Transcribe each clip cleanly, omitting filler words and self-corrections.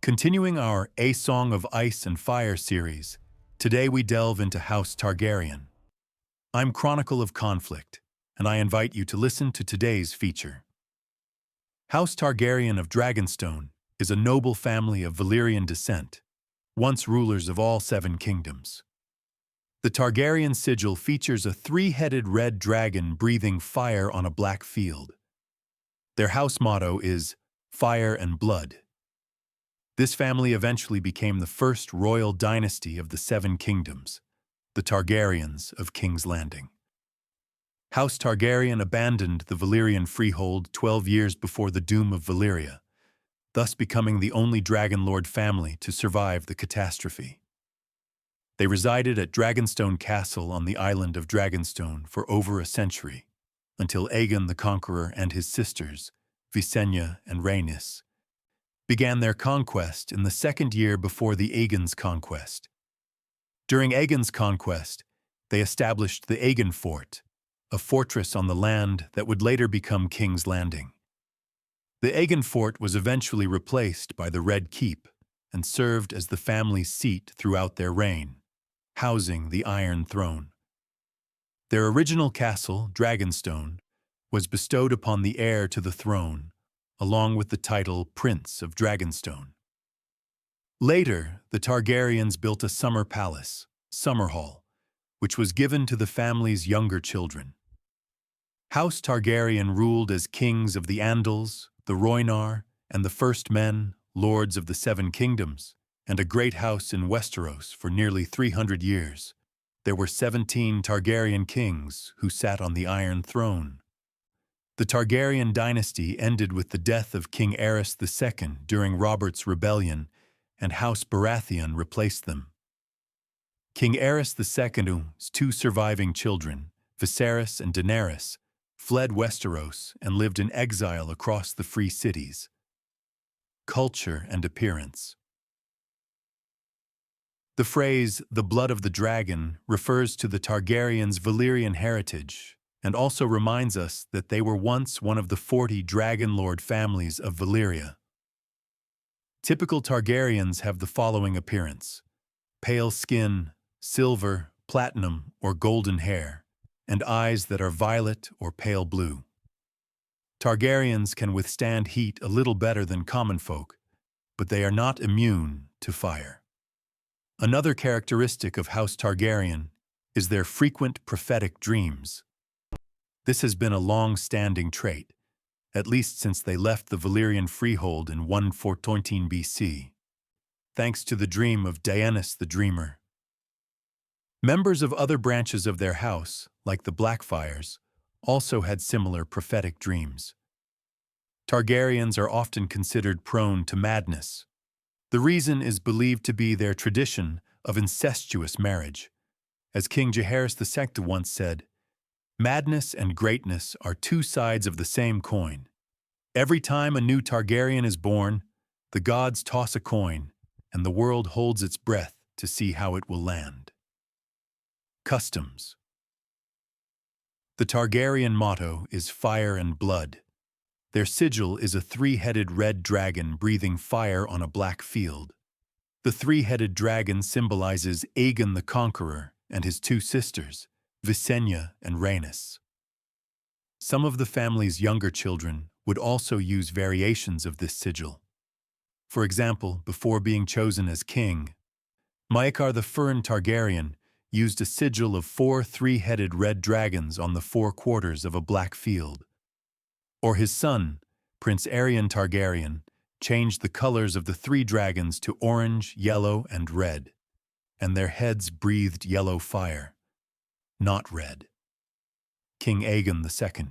Continuing our A Song of Ice and Fire series, today we delve into House Targaryen. I'm Chronicle of Conflict, and I invite you to listen to today's feature. House Targaryen of Dragonstone is a noble family of Valyrian descent, once rulers of all 7 kingdoms. The Targaryen sigil features a 3-headed red dragon breathing fire on a black field. Their house motto is Fire and Blood. This family eventually became the first royal dynasty of the 7 kingdoms, the Targaryens of King's Landing. House Targaryen abandoned the Valyrian freehold 12 years before the doom of Valyria, thus becoming the only Dragonlord family to survive the catastrophe. They resided at Dragonstone Castle on the island of Dragonstone for over a century, until Aegon the Conqueror and his sisters, Visenya and Rhaenys, began their conquest in the 2nd year before the Aegon's conquest. During Aegon's conquest, they established the Aegon Fort, a fortress on the land that would later become King's Landing. The Aegon Fort was eventually replaced by the Red Keep and served as the family's seat throughout their reign, housing the Iron Throne. Their original castle, Dragonstone, was bestowed upon the heir to the throne, along with the title Prince of Dragonstone. Later, the Targaryens built a summer palace, Summerhall, which was given to the family's younger children. House Targaryen ruled as kings of the Andals, the Rhoynar, and the First Men, lords of the 7 kingdoms, and a great house in Westeros for nearly 300 years. There were 17 Targaryen kings who sat on the Iron Throne. The Targaryen dynasty ended with the death of King Aerys II during Robert's Rebellion, and House Baratheon replaced them. King Aerys II's 2 surviving children, Viserys and Daenerys, fled Westeros and lived in exile across the free cities. Culture and appearance. The phrase, "the blood of the dragon," refers to the Targaryens' Valyrian heritage, and also reminds us that they were once one of the 40 Dragonlord families of Valyria. Typical Targaryens have the following appearance: pale skin, silver, platinum, or golden hair, and eyes that are violet or pale blue. Targaryens can withstand heat a little better than common folk, but they are not immune to fire. Another characteristic of House Targaryen is their frequent prophetic dreams. This has been a long-standing trait, at least since they left the Valyrian freehold in 114 BC, thanks to the dream of Daenerys the Dreamer. Members of other branches of their house, like the Blackfyres, also had similar prophetic dreams. Targaryens are often considered prone to madness. The reason is believed to be their tradition of incestuous marriage. As King Jaehaerys II once said, "Madness and greatness are 2 sides of the same coin. Every time a new Targaryen is born, the gods toss a coin, and the world holds its breath to see how it will land." Customs. The Targaryen motto is Fire and Blood. Their sigil is a 3-headed red dragon breathing fire on a black field. The 3-headed dragon symbolizes Aegon the Conqueror and his 2 sisters, Visenya and Rhaenys. Some of the family's younger children would also use variations of this sigil. For example, before being chosen as king, Maekar the Furin Targaryen used a sigil of 4 3-headed red dragons on the 4 quarters of a black field. Or his son, Prince Aerion Targaryen, changed the colors of the 3 dragons to orange, yellow, and red, and their heads breathed yellow fire, not red. King Aegon II.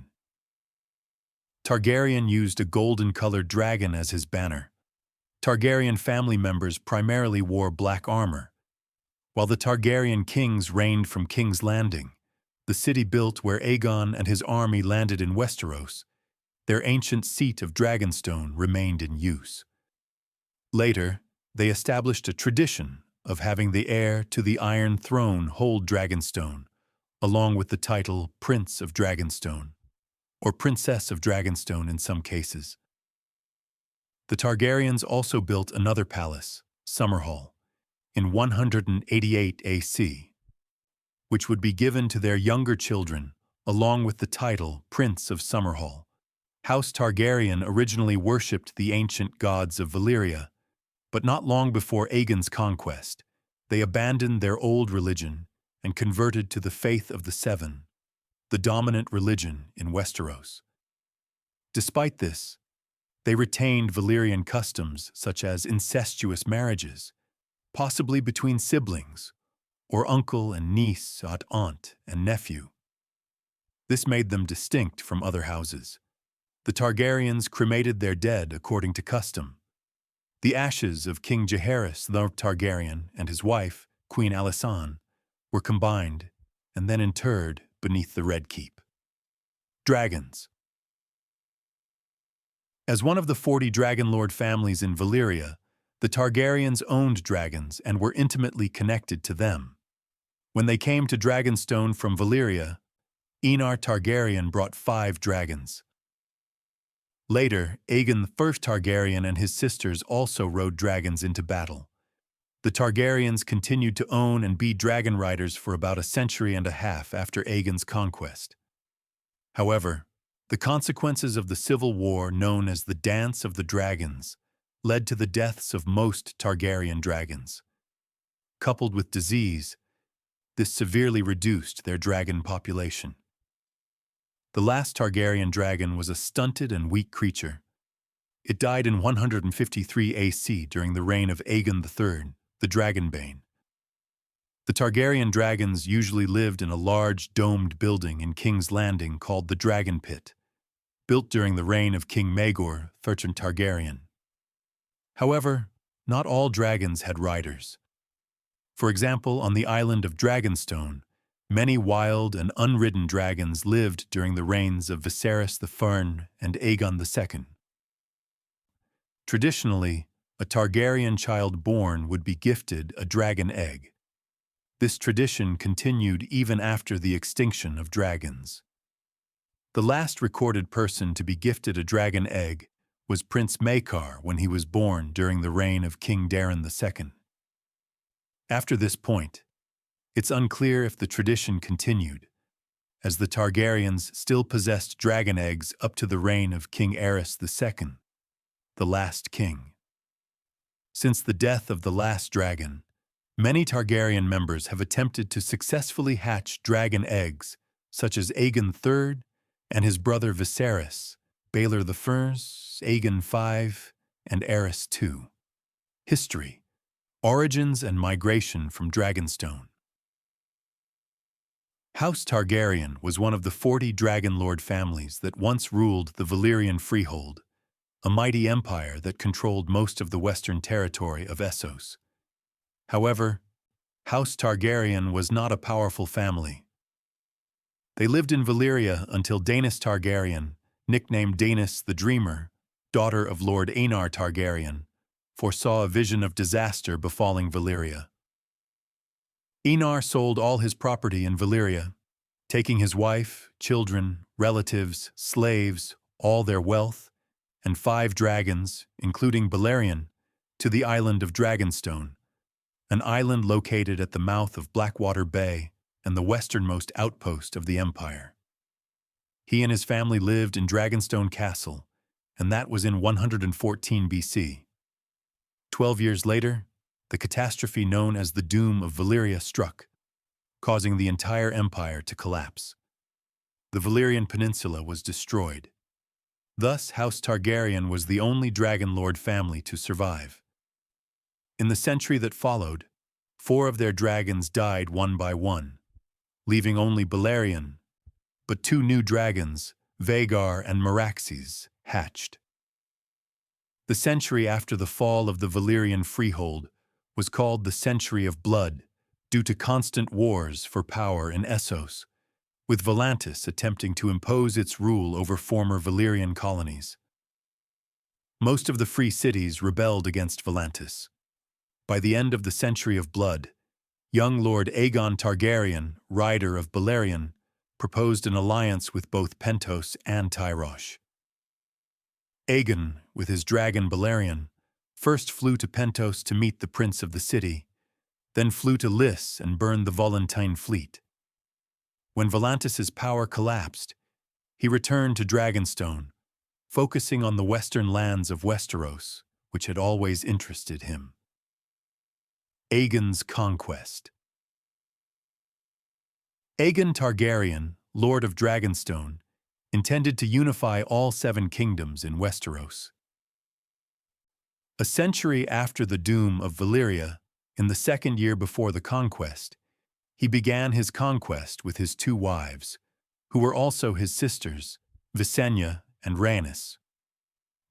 Targaryen used a golden-colored dragon as his banner. Targaryen family members primarily wore black armor. While the Targaryen kings reigned from King's Landing, the city built where Aegon and his army landed in Westeros, their ancient seat of Dragonstone remained in use. Later, they established a tradition of having the heir to the Iron Throne hold Dragonstone, along with the title Prince of Dragonstone, or Princess of Dragonstone in some cases. The Targaryens also built another palace, Summerhall, in 188 AC, which would be given to their younger children, along with the title Prince of Summerhall. House Targaryen originally worshipped the ancient gods of Valyria, but not long before Aegon's conquest, they abandoned their old religion and converted to the faith of the Seven, the dominant religion in Westeros. Despite this, they retained Valyrian customs such as incestuous marriages, possibly between siblings, or uncle and niece, aunt and nephew. This made them distinct from other houses. The Targaryens cremated their dead according to custom. The ashes of King Jaehaerys the Targaryen and his wife, Queen Alysanne, were combined and then interred beneath the Red Keep. Dragons. As one of the 40 Dragonlord families in Valyria, the Targaryens owned dragons and were intimately connected to them. When they came to Dragonstone from Valyria, Aenar Targaryen brought 5 dragons. Later, Aegon I Targaryen and his sisters also rode dragons into battle. The Targaryens continued to own and be dragon riders for about a century and a half after Aegon's conquest. However, the consequences of the civil war known as the Dance of the Dragons led to the deaths of most Targaryen dragons. Coupled with disease, this severely reduced their dragon population. The last Targaryen dragon was a stunted and weak creature. It died in 153 AC during the reign of Aegon III, the Dragonbane. The Targaryen dragons usually lived in a large domed building in King's Landing called the Dragon Pit, built during the reign of King Maegor III Targaryen. However, not all dragons had riders. For example, on the island of Dragonstone, many wild and unridden dragons lived during the reigns of Viserys the Fern and Aegon II. Traditionally, a Targaryen child born would be gifted a dragon egg. This tradition continued even after the extinction of dragons. The last recorded person to be gifted a dragon egg was Prince Maekar when he was born during the reign of King Daeron II. After this point, it's unclear if the tradition continued, as the Targaryens still possessed dragon eggs up to the reign of King Aerys II, the last king. Since the death of the last dragon, many Targaryen members have attempted to successfully hatch dragon eggs, such as Aegon III and his brother Viserys, Baelor I, Aegon V, and Aerys II. History, origins and migration from Dragonstone. House Targaryen was one of the 40 Dragonlord families that once ruled the Valyrian Freehold, a mighty empire that controlled most of the western territory of Essos. However, House Targaryen was not a powerful family. They lived in Valyria until Daenerys Targaryen, nicknamed Daenerys the Dreamer, daughter of Lord Aenar Targaryen, foresaw a vision of disaster befalling Valyria. Aenar sold all his property in Valyria, taking his wife, children, relatives, slaves, all their wealth, and 5 dragons, including Balerion, to the island of Dragonstone, an island located at the mouth of Blackwater Bay and the westernmost outpost of the empire. He and his family lived in Dragonstone Castle, and that was in 114 BC. 12 years later, the catastrophe known as the Doom of Valyria struck, causing the entire empire to collapse. The Valyrian Peninsula was destroyed. Thus, House Targaryen was the only Dragonlord family to survive. In the century that followed, 4 of their dragons died one by one, leaving only Balerion, but 2 new dragons, Vhagar and Meraxes, hatched. The century after the fall of the Valyrian Freehold was called the Century of Blood due to constant wars for power in Essos, with Volantis attempting to impose its rule over former Valyrian colonies. Most of the free cities rebelled against Volantis. By the end of the Century of Blood, young Lord Aegon Targaryen, rider of Balerion, proposed an alliance with both Pentos and Tyrosh. Aegon, with his dragon Balerion, first flew to Pentos to meet the prince of the city, then flew to Lys and burned the Volantine fleet. When Volantis's power collapsed, he returned to Dragonstone, focusing on the western lands of Westeros, which had always interested him. Aegon's conquest. Aegon Targaryen, Lord of Dragonstone, intended to unify all 7 kingdoms in Westeros. A century after the doom of Valyria, in the 2nd year before the conquest, he began his conquest with his 2 wives, who were also his sisters, Visenya and Rhaenys.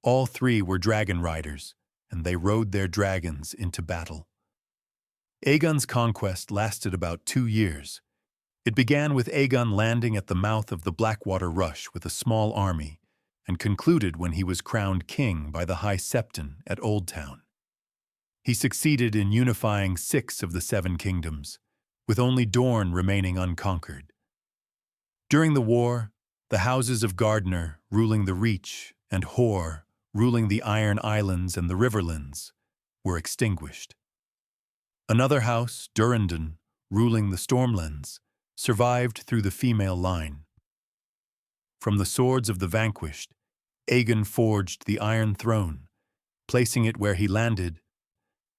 All 3 were dragon riders, and they rode their dragons into battle. Aegon's conquest lasted about 2 years. It began with Aegon landing at the mouth of the Blackwater Rush with a small army, and concluded when he was crowned king by the High Septon at Oldtown. He succeeded in unifying 6 of the 7 kingdoms, with only Dorne remaining unconquered. During the war, the houses of Gardner, ruling the Reach, and Hoare, ruling the Iron Islands and the Riverlands, were extinguished. Another house, Durrandon, ruling the Stormlands, survived through the female line. From the swords of the vanquished, Aegon forged the Iron Throne, placing it where he landed,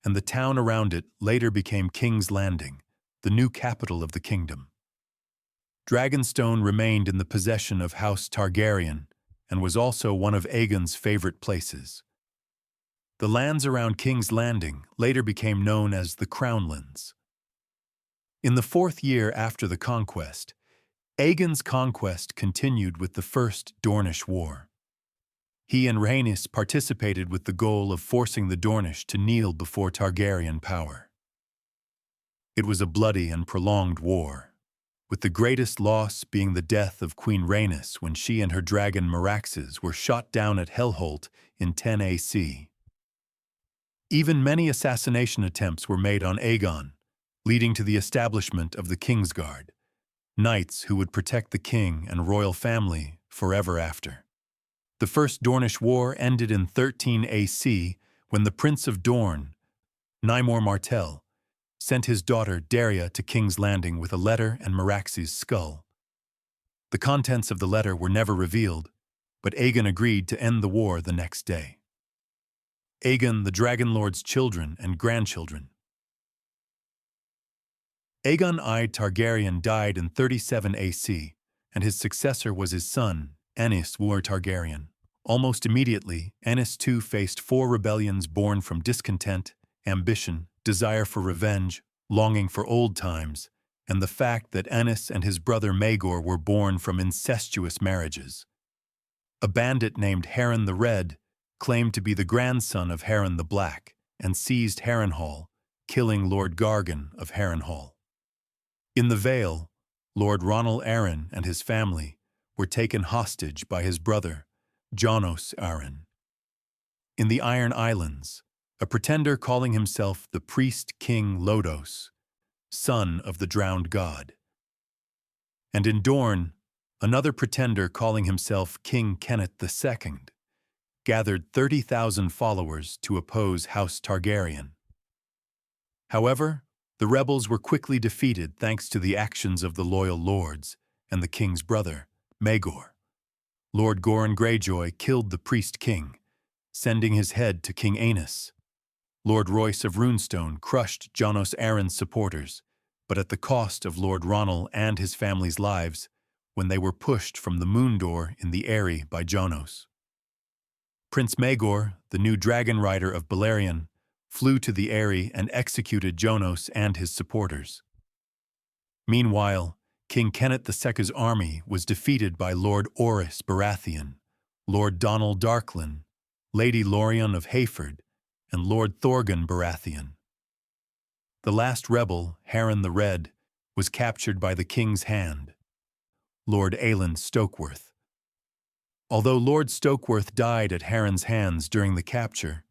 and the town around it later became King's Landing, the new capital of the kingdom. Dragonstone remained in the possession of House Targaryen and was also one of Aegon's favorite places. The lands around King's Landing later became known as the Crownlands. In the 4th year after the conquest, Aegon's conquest continued with the First Dornish War. He and Rhaenys participated with the goal of forcing the Dornish to kneel before Targaryen power. It was a bloody and prolonged war, with the greatest loss being the death of Queen Rhaenys when she and her dragon Meraxes were shot down at Hellholt in 10 AC. Even many assassination attempts were made on Aegon, leading to the establishment of the Kingsguard, knights who would protect the king and royal family forever after. The First Dornish War ended in 13 AC when the Prince of Dorne, Nymor Martell, sent his daughter Daria to King's Landing with a letter and Meraxes' skull. The contents of the letter were never revealed, but Aegon agreed to end the war the next day. Aegon the Dragon Lord's children and grandchildren. Aegon I Targaryen died in 37 AC, and his successor was his son, Aenys Targaryen. Almost immediately, Aenys II faced 4 rebellions born from discontent, ambition, desire for revenge, longing for old times, and the fact that Aenys and his brother Maegor were born from incestuous marriages. A bandit named Harren the Red claimed to be the grandson of Harren the Black and seized Harrenhal, killing Lord Gargan of Harrenhal. In the Vale, Lord Ronal Arryn and his family were taken hostage by his brother, Janos Arryn. In the Iron Islands, a pretender calling himself the priest king Lodos, son of the drowned god. And in Dorne, another pretender calling himself King Kenneth II, gathered 30,000 followers to oppose House Targaryen. However, the rebels were quickly defeated thanks to the actions of the loyal lords and the king's brother, Maegor. Lord Goran Greyjoy killed the priest king, sending his head to King Aenys. Lord Royce of Runestone crushed Janos Arryn's supporters, but at the cost of Lord Ronal and his family's lives when they were pushed from the moon door in the Eyrie by Janos. Prince Maegor, the new dragon rider of Balerion, flew to the Eyrie and executed Janos and his supporters. Meanwhile, King Kenneth II's army was defeated by Lord Orys Baratheon, Lord Donald Darklyn, Lady Lorien of Hayford, and Lord Thorgan Baratheon. The last rebel, Harren the Red, was captured by the king's hand, Lord Aelin Stokeworth. Although Lord Stokeworth died at Harren's hands during the capture,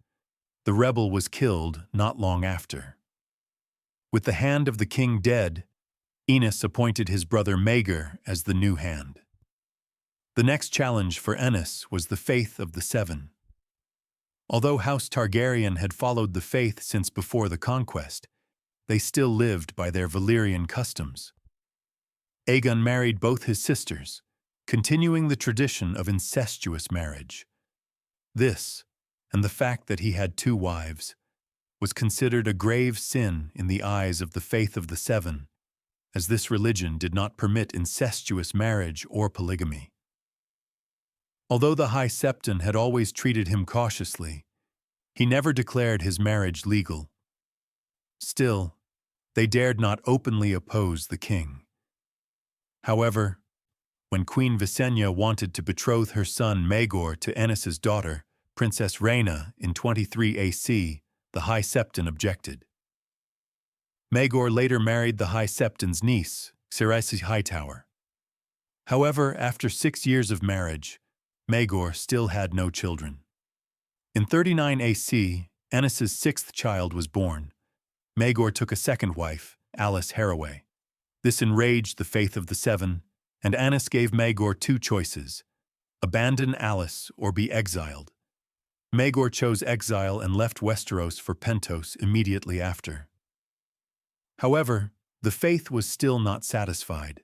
the rebel was killed not long after. With the hand of the king dead, Aenys appointed his brother Maegor as the new hand. The next challenge for Aenys was the faith of the Seven. Although House Targaryen had followed the faith since before the conquest, they still lived by their Valyrian customs. Aegon married both his sisters, continuing the tradition of incestuous marriage. This, and the fact that he had 2 wives, was considered a grave sin in the eyes of the Faith of the Seven, as this religion did not permit incestuous marriage or polygamy. Although the High Septon had always treated him cautiously, he never declared his marriage legal. Still, they dared not openly oppose the king. However, when Queen Visenya wanted to betroth her son Maegor to Aenys's daughter, Princess Rhaena, in 23 AC, the High Septon objected. Maegor later married the High Septon's niece, Cersei Hightower. However, after 6 years of marriage, Maegor still had no children. In 39 AC, Aenys's 6th child was born. Maegor took a second wife, Alis Haraway. This enraged the Faith of the Seven, and Aenys gave Maegor 2 choices: abandon Alis or be exiled. Maegor chose exile and left Westeros for Pentos immediately after. However, the Faith was still not satisfied.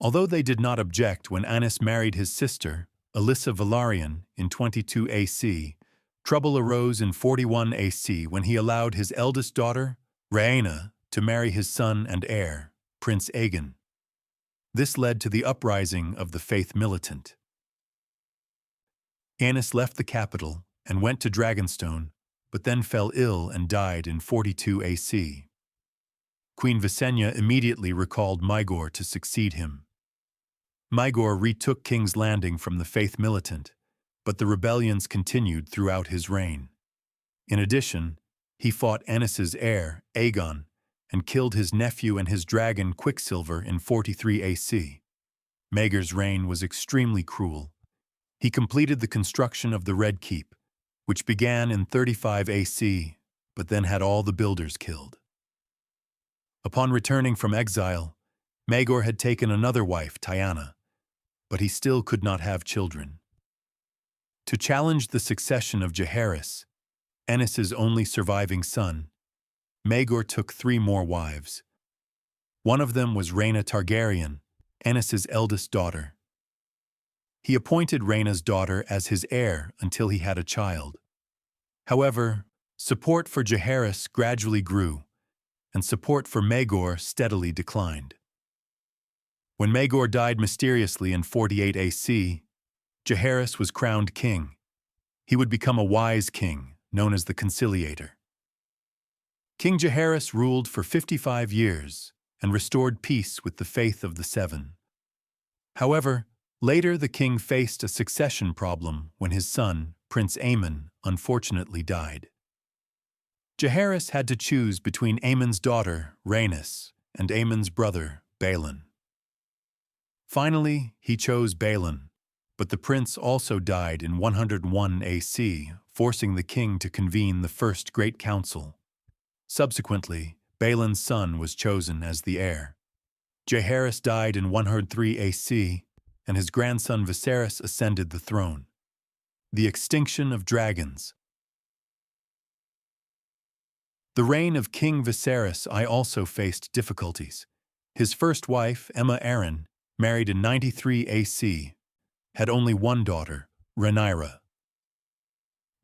Although they did not object when Aenys married his sister, Alyssa Velaryon, in 22 AC, trouble arose in 41 AC when he allowed his eldest daughter, Rhaena, to marry his son and heir, Prince Aegon. This led to the uprising of the Faith militant. Aenys left the capital and went to Dragonstone, but then fell ill and died in 42 AC. Queen Visenya immediately recalled Maegor to succeed him. Maegor retook King's Landing from the Faith militant, but the rebellions continued throughout his reign. In addition, he fought Aenys's heir, Aegon, and killed his nephew and his dragon Quicksilver in 43 AC. Maegor's reign was extremely cruel. He completed the construction of the Red Keep, which began in 35 AC, but then had all the builders killed. Upon returning from exile, Maegor had taken another wife, Tyanna, but he still could not have children. To challenge the succession of Jaehaerys, Aenys's only surviving son, Maegor took 3 more wives. One of them was Rhaena Targaryen, Aenys's eldest daughter. He appointed Rhaena's daughter as his heir until he had a child. However, support for Jaehaerys gradually grew, and support for Maegor steadily declined. When Maegor died mysteriously in 48 AC, Jaehaerys was crowned king. He would become a wise king, known as the Conciliator. King Jaehaerys ruled for 55 years and restored peace with the Faith of the Seven. However, later the king faced a succession problem when his son, Prince Aemon, unfortunately died. Jaehaerys had to choose between Aemon's daughter, Rhaenys, and Aemon's brother, Balon. Finally, he chose Balon, but the prince also died in 101 AC, forcing the king to convene the First Great Council. Subsequently, Balon's son was chosen as the heir. Jaehaerys died in 103 AC, and his grandson Viserys ascended the throne. The extinction of dragons. The reign of King Viserys I also faced difficulties. His first wife, Aemma Arryn, married in 93 AC, had only one daughter, Rhaenyra.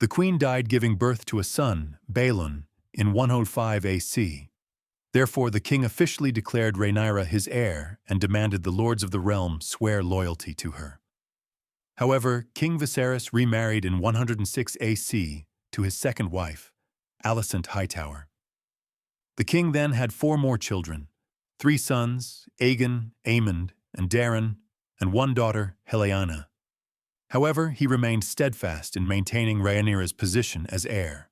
The queen died giving birth to a son, Balon, in 105 AC. Therefore, the king officially declared Rhaenyra his heir and demanded the lords of the realm swear loyalty to her. However, King Viserys remarried in 106 AC to his second wife, Alicent Hightower. The king then had 4 more children, 3 sons, Aegon, Aemond, and Daeron, and 1 daughter, Helaena. However, he remained steadfast in maintaining Rhaenyra's position as heir.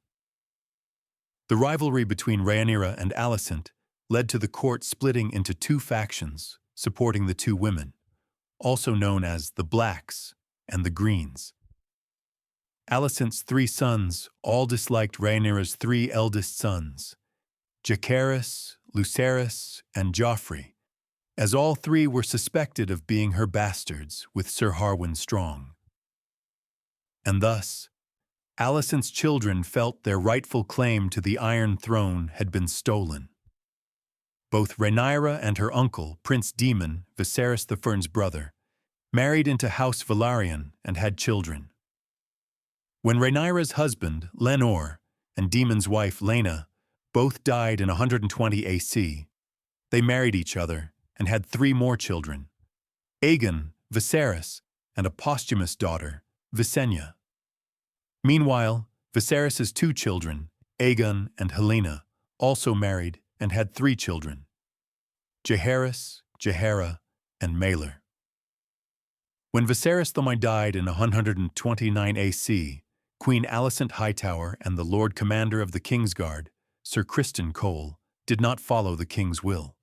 The rivalry between Rhaenyra and Alicent led to the court splitting into 2 factions supporting the 2 women, also known as the Blacks and the Greens. Alicent's 3 sons all disliked Rhaenyra's 3 eldest sons, Jacaerys, Lucerys, and Joffrey, as all 3 were suspected of being her bastards with Sir Harwin Strong. And thus, Alicent's children felt their rightful claim to the Iron Throne had been stolen. Both Rhaenyra and her uncle, Prince Daemon, Viserys the Fern's brother, married into House Velaryon and had children. When Rhaenyra's husband, Lenor, and Daemon's wife, Laena, both died in 120 AC, they married each other and had 3 more children, Aegon, Viserys, and a posthumous daughter, Visenya. Meanwhile, Viserys' 2 children, Aegon and Helaena, also married and had 3 children, Jaehaerys, Jaehaera, and Maelor. When Viserys the Mighty died in 129 AC, Queen Alicent Hightower and the Lord Commander of the Kingsguard, Sir Criston Cole, did not follow the king's will.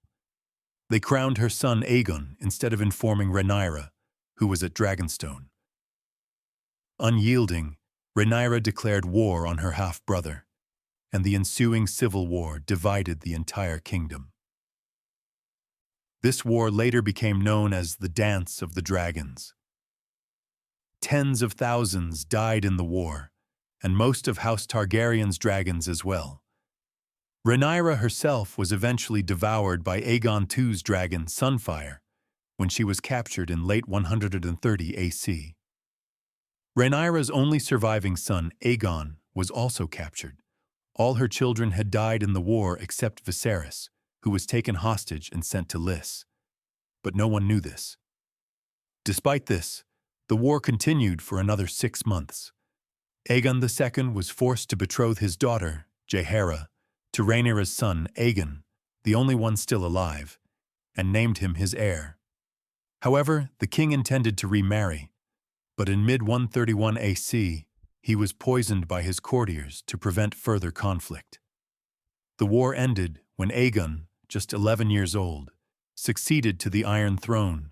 They crowned her son Aegon instead of informing Rhaenyra, who was at Dragonstone. Unyielding, Rhaenyra declared war on her half-brother, and the ensuing civil war divided the entire kingdom. This war later became known as the Dance of the Dragons. Tens of thousands died in the war, and most of House Targaryen's dragons as well. Rhaenyra herself was eventually devoured by Aegon II's dragon, Sunfire, when she was captured in late 130 AC. Rhaenyra's only surviving son, Aegon, was also captured. All her children had died in the war except Viserys, who was taken hostage and sent to Lys. But no one knew this. Despite this, the war continued for another 6 months. Aegon II was forced to betroth his daughter, Jaehaera, to Rhaenyra's son, Aegon, the only one still alive, and named him his heir. However, the king intended to remarry, but in mid-131 AC, he was poisoned by his courtiers to prevent further conflict. The war ended when Aegon, just 11 years old, succeeded to the Iron Throne,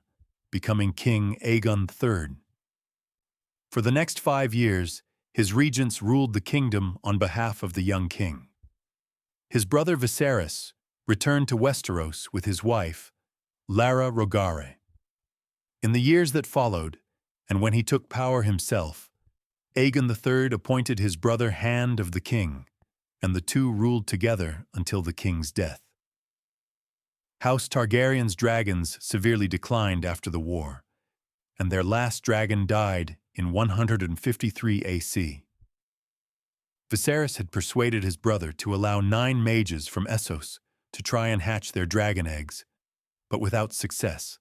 becoming King Aegon III. For the next 5 years, his regents ruled the kingdom on behalf of the young king. His brother Viserys returned to Westeros with his wife, Lara Rogare. In the years that followed, and when he took power himself, Aegon III appointed his brother Hand of the King, and the two ruled together until the king's death. House Targaryen's dragons severely declined after the war, and their last dragon died in 153 AC. Viserys had persuaded his brother to allow 9 mages from Essos to try and hatch their dragon eggs, but without success.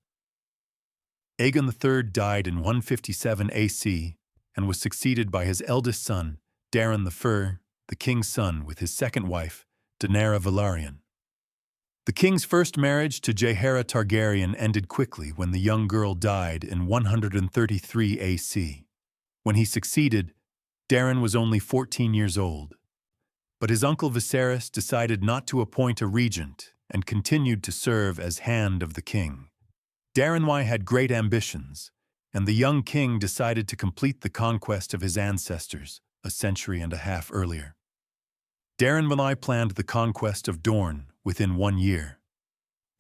Aegon III died in 157 AC and was succeeded by his eldest son, Daeron the Fur, the king's son, with his second wife, Daenerys Velaryon. The king's first marriage to Jaehaera Targaryen ended quickly when the young girl died in 133 AC. When he succeeded, Daeron was only 14 years old. But his uncle Viserys decided not to appoint a regent and continued to serve as Hand of the King. Daeron had great ambitions, and the young king decided to complete the conquest of his ancestors a century and a half earlier. Daeron planned the conquest of Dorne within 1 year.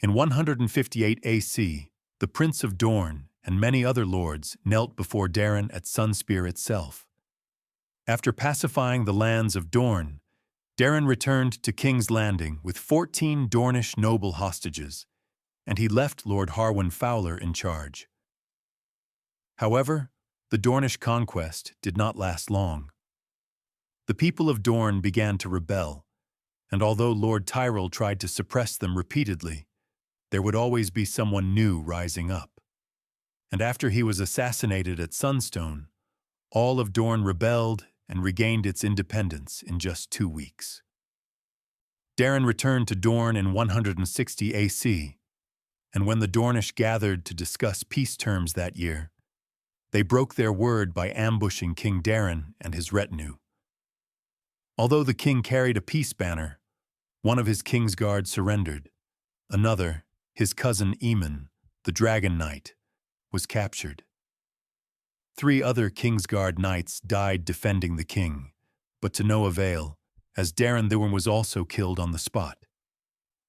In 158 AC, the Prince of Dorne and many other lords knelt before Daeron at Sunspear itself. After pacifying the lands of Dorne, Daeron returned to King's Landing with 14 Dornish noble hostages, and he left Lord Harwin Fowler in charge. However, the Dornish conquest did not last long. The people of Dorne began to rebel, and although Lord Tyrell tried to suppress them repeatedly, there would always be someone new rising up. And after he was assassinated at Sunstone, all of Dorne rebelled and regained its independence in just 2 weeks. Daeron returned to Dorne in 160 AC, and when the Dornish gathered to discuss peace terms that year, they broke their word by ambushing King Daeron and his retinue. Although the king carried a peace banner, one of his Kingsguard surrendered. Another, his cousin Aemon, the Dragon Knight, was captured. 3 other Kingsguard knights died defending the king, but to no avail, as Daeron was also killed on the spot.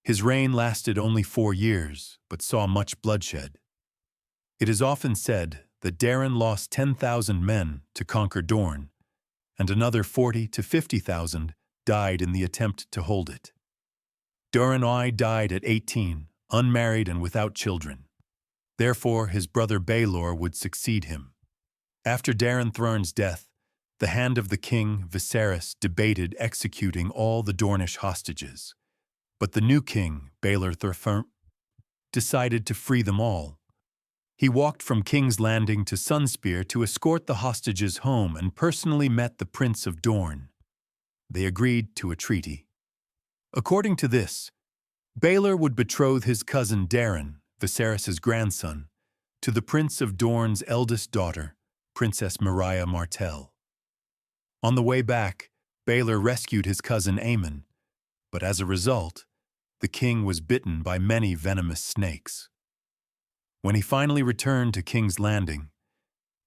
His reign lasted only 4 years, but saw much bloodshed. It is often said that Daeron lost 10,000 men to conquer Dorne, and another 40 to 50,000 died in the attempt to hold it. Targaryen died at 18, unmarried and without children. Therefore, his brother Baelor would succeed him. After Targaryen's death, the hand of the king Viserys debated executing all the Dornish hostages. But the new king, Baelor III, decided to free them all. He walked from King's Landing to Sunspear to escort the hostages home and personally met the Prince of Dorne. They agreed to a treaty. According to this, Baelor would betroth his cousin Darren, Viserys' grandson, to the Prince of Dorne's eldest daughter, Princess Maria Martell. On the way back, Baelor rescued his cousin Aemon, but as a result, the king was bitten by many venomous snakes. When he finally returned to King's Landing,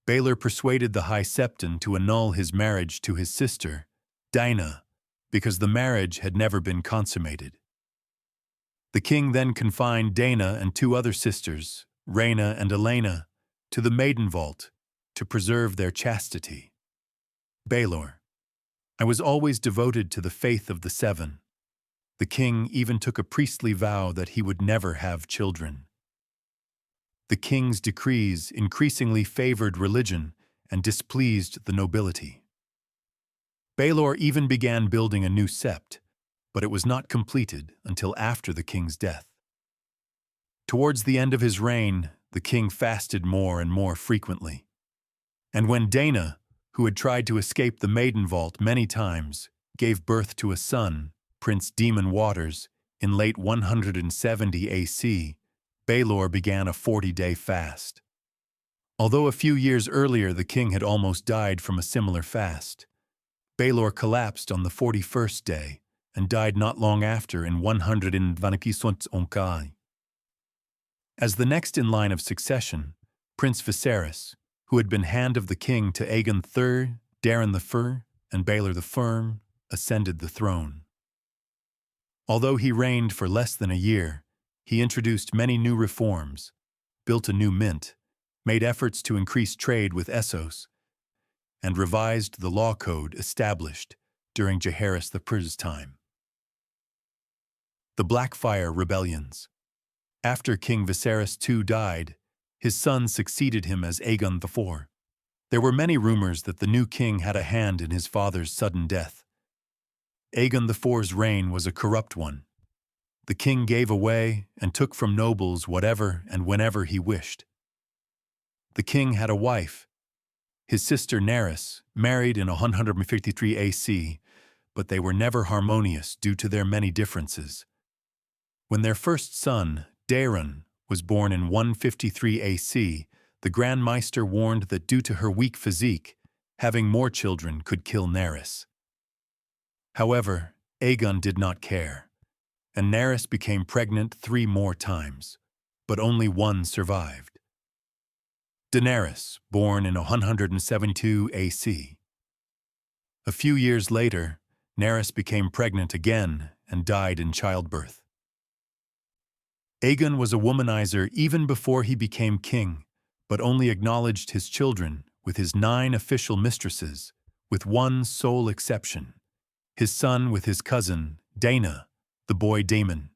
Baelor persuaded the High Septon to annul his marriage to his sister, Daena, because the marriage had never been consummated. The king then confined Daena and two other sisters, Rhaena and Elena, to the maiden vault to preserve their chastity. Baelor: I was always devoted to the faith of the Seven. The king even took a priestly vow that he would never have children. The king's decrees increasingly favored religion and displeased the nobility. Baelor even began building a new sept, but it was not completed until after the king's death. Towards the end of his reign, the king fasted more and more frequently. And when Daena, who had tried to escape the maiden vault many times, gave birth to a son, Prince Daemon Waters, in late 170 AC, Baelor began a 40-day fast. Although a few years earlier the king had almost died from a similar fast, Baelor collapsed on the 41st day and died not long after in 121. As the next in line of succession, Prince Viserys, who had been hand of the king to Aegon III, Darren I, and Baelor the Firm, ascended the throne. Although he reigned for less than a year, he introduced many new reforms, built a new mint, made efforts to increase trade with Essos, and revised the law code established during Jaehaerys I's time. The Blackfyre Rebellions. After King Viserys II died, his son succeeded him as Aegon IV. There were many rumors that the new king had a hand in his father's sudden death. Aegon IV's reign was a corrupt one. The king gave away and took from nobles whatever and whenever he wished. The king had a wife, his sister Nerys, married in 153 AC, but they were never harmonious due to their many differences. When their first son, Daeron, was born in 153 AC, the Grand Maester warned that due to her weak physique, having more children could kill Nerys. However, Aegon did not care, and Nerys became pregnant 3 more times, but only one survived. Daenerys, born in 172 AC. A few years later, Nerys became pregnant again and died in childbirth. Aegon was a womanizer even before he became king, but only acknowledged his children with his 9 official mistresses, with one sole exception: his son with his cousin, Daena, the boy Daemon.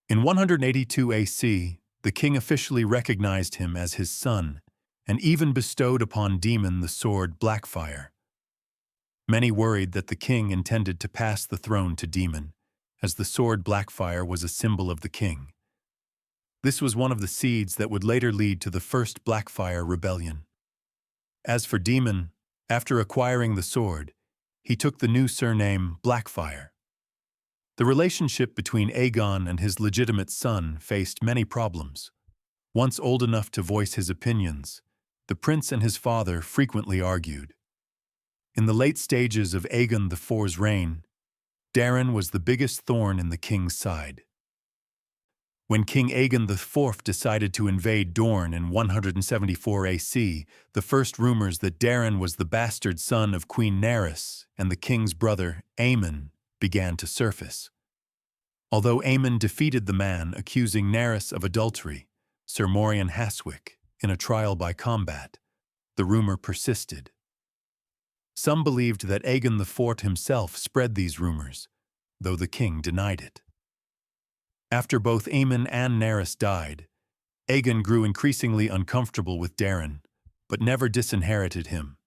In 182 AC, the king officially recognized him as his son and even bestowed upon Daemon the sword Blackfyre. Many worried that the king intended to pass the throne to Daemon, as the sword Blackfyre was a symbol of the king. This was one of the seeds that would later lead to the first Blackfyre rebellion. As for Daemon, after acquiring the sword, he took the new surname Blackfyre. The relationship between Aegon and his legitimate son faced many problems. Once old enough to voice his opinions, the prince and his father frequently argued. In the late stages of Aegon IV's reign, Darren was the biggest thorn in the king's side. When King Aegon IV decided to invade Dorne in 174 AC, the first rumors that Darren was the bastard son of Queen Nerys and the king's brother, Aemon, began to surface. Although Aemon defeated the man accusing Nerys of adultery, Sir Morian Haswick, in a trial by combat, the rumor persisted. Some believed that Aegon IV himself spread these rumors, though the king denied it. After both Aemon and Nerys died, Aegon grew increasingly uncomfortable with Daeron, but never disinherited him.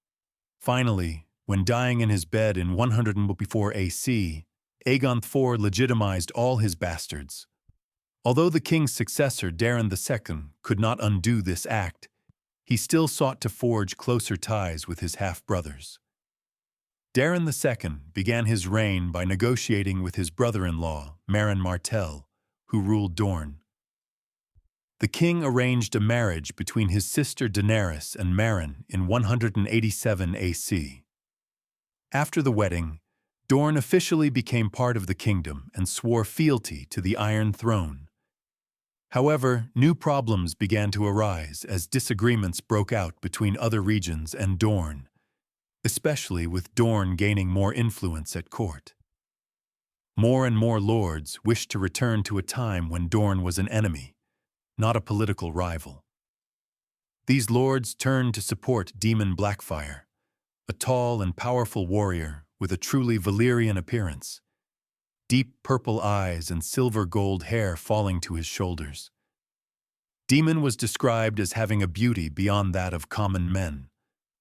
Finally, when dying in his bed in 100 before AC, Aegon IV legitimized all his bastards. Although the king's successor, Daeron II, could not undo this act, he still sought to forge closer ties with his half-brothers. Daeron II began his reign by negotiating with his brother-in-law, Meryn Martell, who ruled Dorne. The king arranged a marriage between his sister Daenerys and Meryn in 187 AC. After the wedding, Dorne officially became part of the kingdom and swore fealty to the Iron Throne. However, new problems began to arise as disagreements broke out between other regions and Dorne, especially with Dorne gaining more influence at court. More and more lords wished to return to a time when Dorne was an enemy, not a political rival. These lords turned to support Daemon Blackfyre, a tall and powerful warrior with a truly Valyrian appearance, deep purple eyes and silver-gold hair falling to his shoulders. Daemon was described as having a beauty beyond that of common men,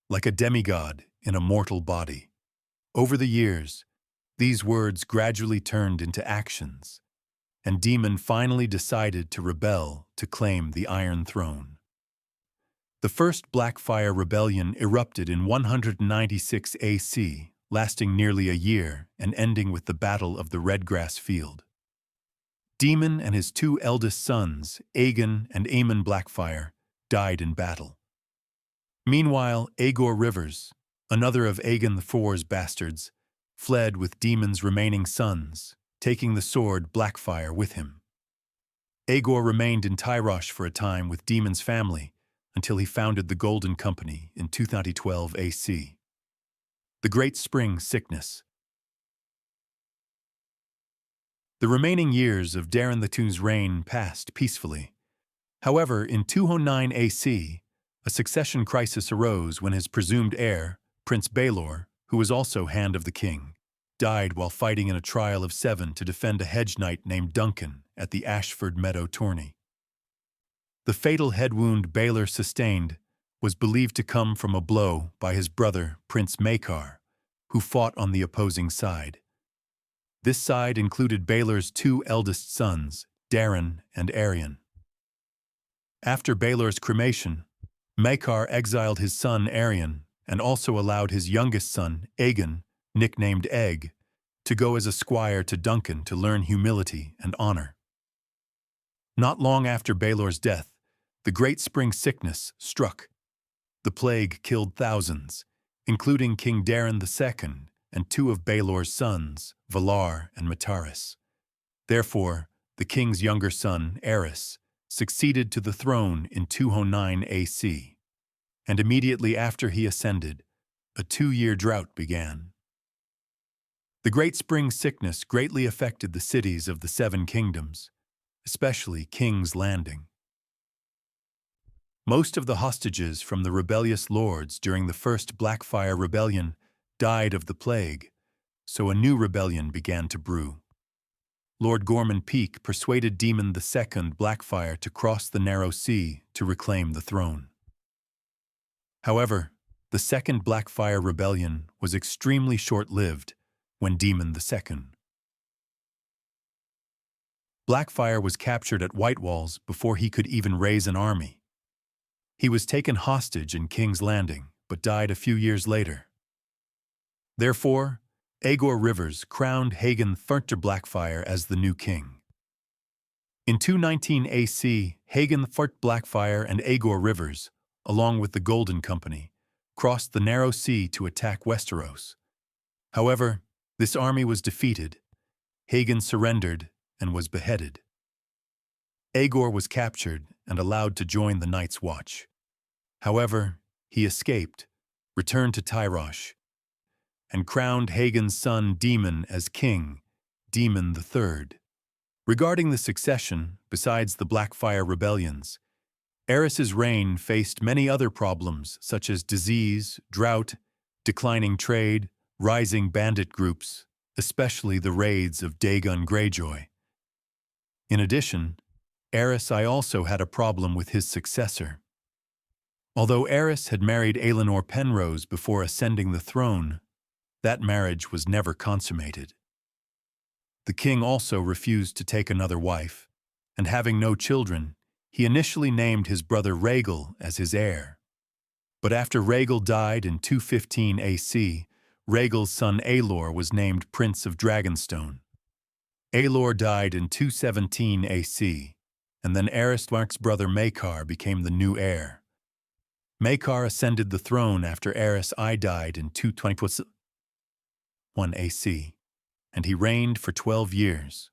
like a demigod in a mortal body. Over the years, these words gradually turned into actions, and Daemon finally decided to rebel to claim the Iron Throne. The first Blackfyre rebellion erupted in 196 AC, lasting nearly a year and ending with the Battle of the Redgrass Field. Daemon and his two eldest sons, Aegon and Aemon Blackfyre, died in battle. Meanwhile, Aegor Rivers, another of Aegon IV's bastards, fled with Daemon's remaining sons, taking the sword Blackfyre with him. Aegor remained in Tyrosh for a time with Daemon's family until he founded the Golden Company in 2012 AC. The Great Spring Sickness. The remaining years of Daeron II's reign passed peacefully. However, in 209 AC, a succession crisis arose when his presumed heir, Prince Baelor, who was also Hand of the King, died while fighting in a trial of 7 to defend a hedge knight named Duncan at the Ashford Meadow tourney. The fatal head wound Baelor sustained was believed to come from a blow by his brother, Prince Maekar, who fought on the opposing side. This side included Baelor's two eldest sons, Daeron and Aerion. After Baelor's cremation, Maekar exiled his son Aerion and also allowed his youngest son, Aegon, nicknamed Egg, to go as a squire to Duncan to learn humility and honor. Not long after Baelor's death, the Great Spring Sickness struck. The plague killed thousands, including King Daeron II and two of Baelor's sons, Valar and Mataris. Therefore, the king's younger son, Aerys, succeeded to the throne in 209 AC, and immediately after he ascended, a 2-year drought began. The Great Spring Sickness greatly affected the cities of the Seven Kingdoms, especially King's Landing. Most of the hostages from the rebellious lords during the First Blackfyre Rebellion died of the plague, so a new rebellion began to brew. Lord Gorman Peake persuaded Daemon II Blackfyre to cross the Narrow Sea to reclaim the throne. However, the Second Blackfyre Rebellion was extremely short-lived when Daemon II. Blackfyre was captured at White Walls before he could even raise an army. He was taken hostage in King's Landing, but died a few years later. Therefore, Aegor Rivers crowned Hagen Thurter Blackfyre as the new king. In 219 AC, Hagen Thurt Blackfyre and Aegor Rivers, along with the Golden Company, crossed the Narrow Sea to attack Westeros. However, this army was defeated, Hagen surrendered and was beheaded. Aegor was captured and allowed to join the Night's Watch. However, he escaped, returned to Tyrosh, and crowned Hagen's son Daemon as king, Daemon III. Regarding the succession, besides the Blackfyre rebellions, Aerys's reign faced many other problems such as disease, drought, declining trade, rising bandit groups, especially the raids of Dagon Greyjoy. In addition, Aerys I also had a problem with his successor. Although Aerys had married Aelinor Penrose before ascending the throne, that marriage was never consummated. The king also refused to take another wife, and having no children, he initially named his brother Rhaegal as his heir. But after Rhaegal died in 215 AC, Rhaegal's son Aelor was named Prince of Dragonstone. Aelor died in 217 AC, and then Aerystharch's brother Maekar became the new heir. Maekar ascended the throne after Aerys I died in 221 AC, and he reigned for 12 years.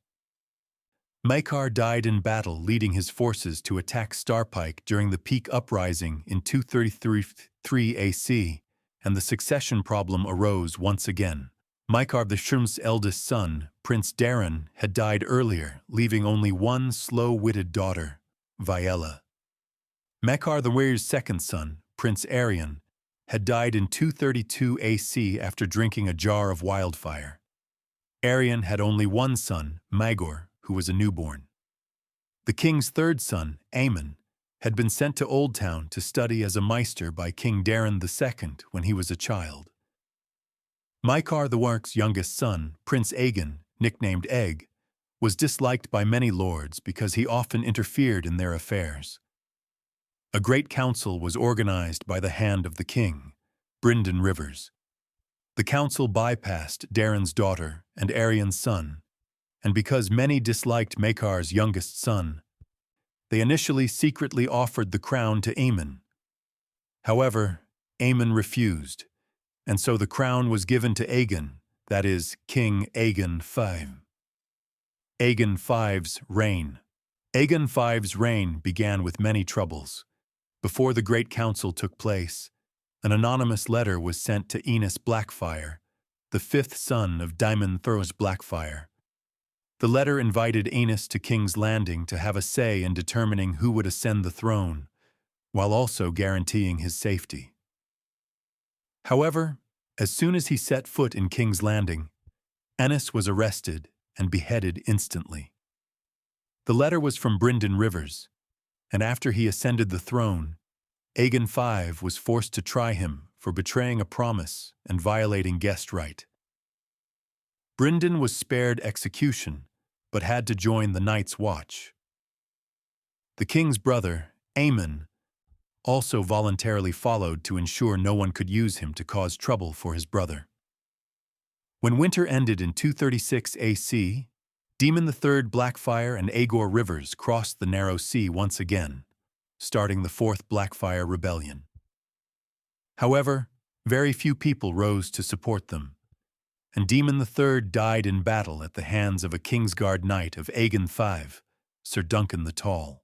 Maekar died in battle leading his forces to attack Starpike during the Peak Uprising in 233 AC, and the succession problem arose once again. Maekar the Shrim's eldest son, Prince Daeron, had died earlier, leaving only one slow-witted daughter, Viella. Maekar the Warrior's second son, Prince Aerion, had died in 232 AC after drinking a jar of wildfire. Aerion had only one son, Maegor, who was a newborn. The king's third son, Aemon, had been sent to Oldtown to study as a maester by King Daeron II when he was a child. Maekar the Warrior's youngest son, Prince Aegon, nicknamed Egg, was disliked by many lords because he often interfered in their affairs. A great council was organized by the hand of the king, Brynden Rivers. The council bypassed Daeron's daughter and Aerion's son, and because many disliked Maekar's youngest son, they initially secretly offered the crown to Aemon. However, Aemon refused, and so the crown was given to Aegon, that is, King Aegon V. Aegon V's reign. Aegon V's reign began with many troubles. Before the Great Council took place, an anonymous letter was sent to Aenys Blackfyre, the fifth son of Daemon Thoros Blackfyre. The letter invited Aenys to King's Landing to have a say in determining who would ascend the throne, while also guaranteeing his safety. However, as soon as he set foot in King's Landing, Aenys was arrested and beheaded instantly. The letter was from Brynden Rivers, and after he ascended the throne, Aegon V was forced to try him for betraying a promise and violating guest right. Brynden was spared execution, but had to join the Night's Watch. The king's brother, Aemon, also voluntarily followed to ensure no one could use him to cause trouble for his brother. When winter ended in 236 AC, Daemon III Blackfyre and Aegor Rivers crossed the Narrow Sea once again, starting the Fourth Blackfyre Rebellion. However, very few people rose to support them, and Daemon III died in battle at the hands of a Kingsguard knight of Aegon V, Sir Duncan the Tall.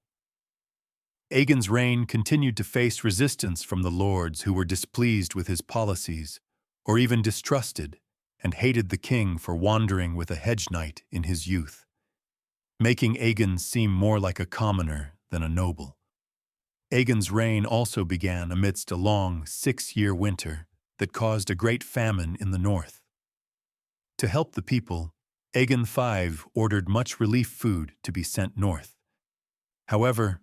Aegon's reign continued to face resistance from the lords who were displeased with his policies, or even distrusted and hated the king for wandering with a hedge knight in his youth, making Aegon seem more like a commoner than a noble. Aegon's reign also began amidst a long 6-year winter that caused a great famine in the north. To help the people, Aegon V ordered much relief food to be sent north. However,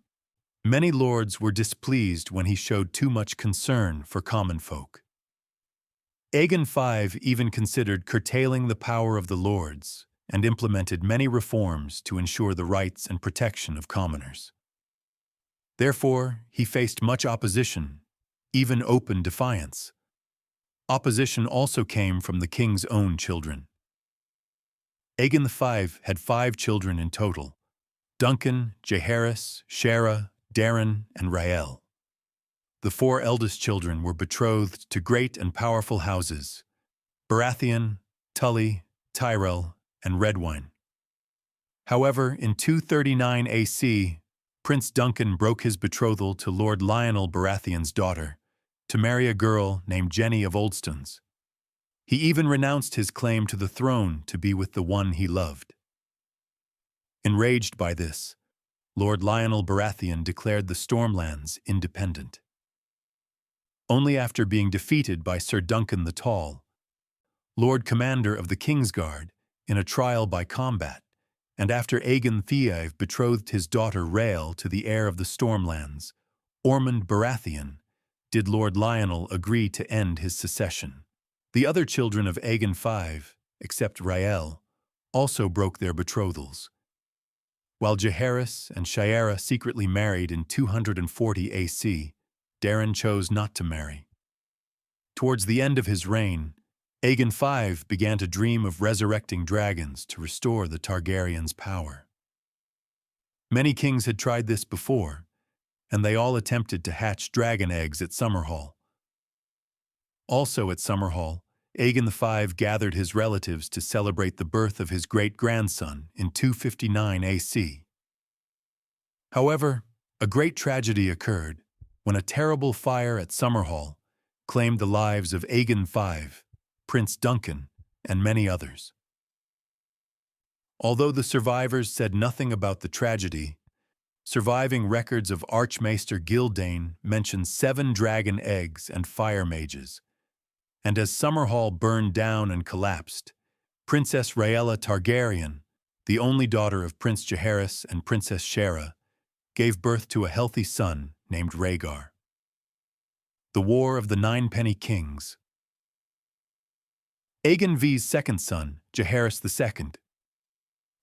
many lords were displeased when he showed too much concern for common folk. Aegon V even considered curtailing the power of the lords and implemented many reforms to ensure the rights and protection of commoners. Therefore, he faced much opposition, even open defiance. Opposition also came from the king's own children. Aegon V had 5 children in total: Duncan, Jaehaerys, Shera, Daeron, and Rael. The 4 eldest children were betrothed to great and powerful houses: Baratheon, Tully, Tyrell, and Redwyne. However, in 239 AC, Prince Duncan broke his betrothal to Lord Lionel Baratheon's daughter to marry a girl named Jenny of Oldstones. He even renounced his claim to the throne to be with the one he loved. Enraged by this, Lord Lionel Baratheon declared the Stormlands independent. only after being defeated by Sir Duncan the Tall, Lord Commander of the Kingsguard, in a trial by combat, and after Aegon Theaive betrothed his daughter Rhaelle to the heir of the Stormlands, Ormond Baratheon, did Lord Lionel agree to end his succession. The other children of Aegon V, except Rhaelle, also broke their betrothals, while Jaehaerys and Shiera secretly married in 240 AC. Daeron chose not to marry. Towards the end of his reign, Aegon V began to dream of resurrecting dragons to restore the Targaryens' power. Many kings had tried this before, and they all attempted to hatch dragon eggs at Summerhall. Also at Summerhall, Aegon V gathered his relatives to celebrate the birth of his great-grandson in 259 AC. However, a great tragedy occurred when a terrible fire at Summerhall claimed the lives of Aegon V, Prince Duncan, and many others. Although the survivors said nothing about the tragedy, surviving records of Archmaester Gildane mention 7 dragon eggs and fire mages. And as Summerhall burned down and collapsed, Princess Rhaella Targaryen, the only daughter of Prince Jaehaerys and Princess Shiera, gave birth to a healthy son named Rhaegar. The War of the Ninepenny Kings. Aegon V's second son, Jaehaerys II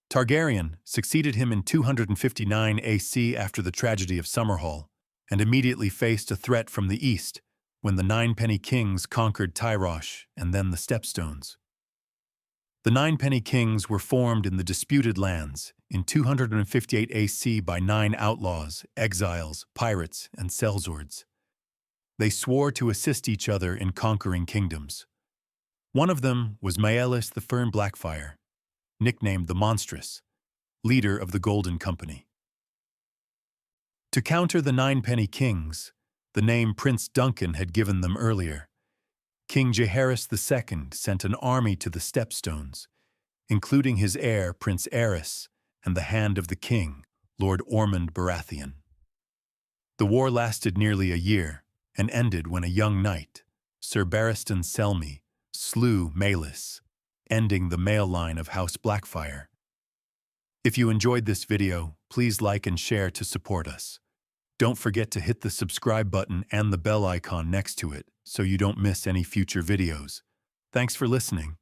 Targaryen, succeeded him in 259 AC after the tragedy of Summerhall, and immediately faced a threat from the east when the Ninepenny Kings conquered Tyrosh and then the Stepstones. The Ninepenny Kings were formed in the disputed lands in 258 AC by 9 outlaws, exiles, pirates, and sellswords. They swore to assist each other in conquering kingdoms. One of them was Maelys the Fern Blackfire, nicknamed the Monstrous, leader of the Golden Company. To counter the Ninepenny Kings, the name Prince Duncan had given them earlier, King Jaehaerys II sent an army to the Stepstones, including his heir Prince Aerys and the Hand of the King, Lord Ormond Baratheon. The war lasted nearly a year and ended when a young knight, Sir Barristan Selmy, slew Maelys, ending the male line of House Blackfire. If you enjoyed this video, please like and share to support us. Don't forget to hit the subscribe button and the bell icon next to it so you don't miss any future videos. Thanks for listening.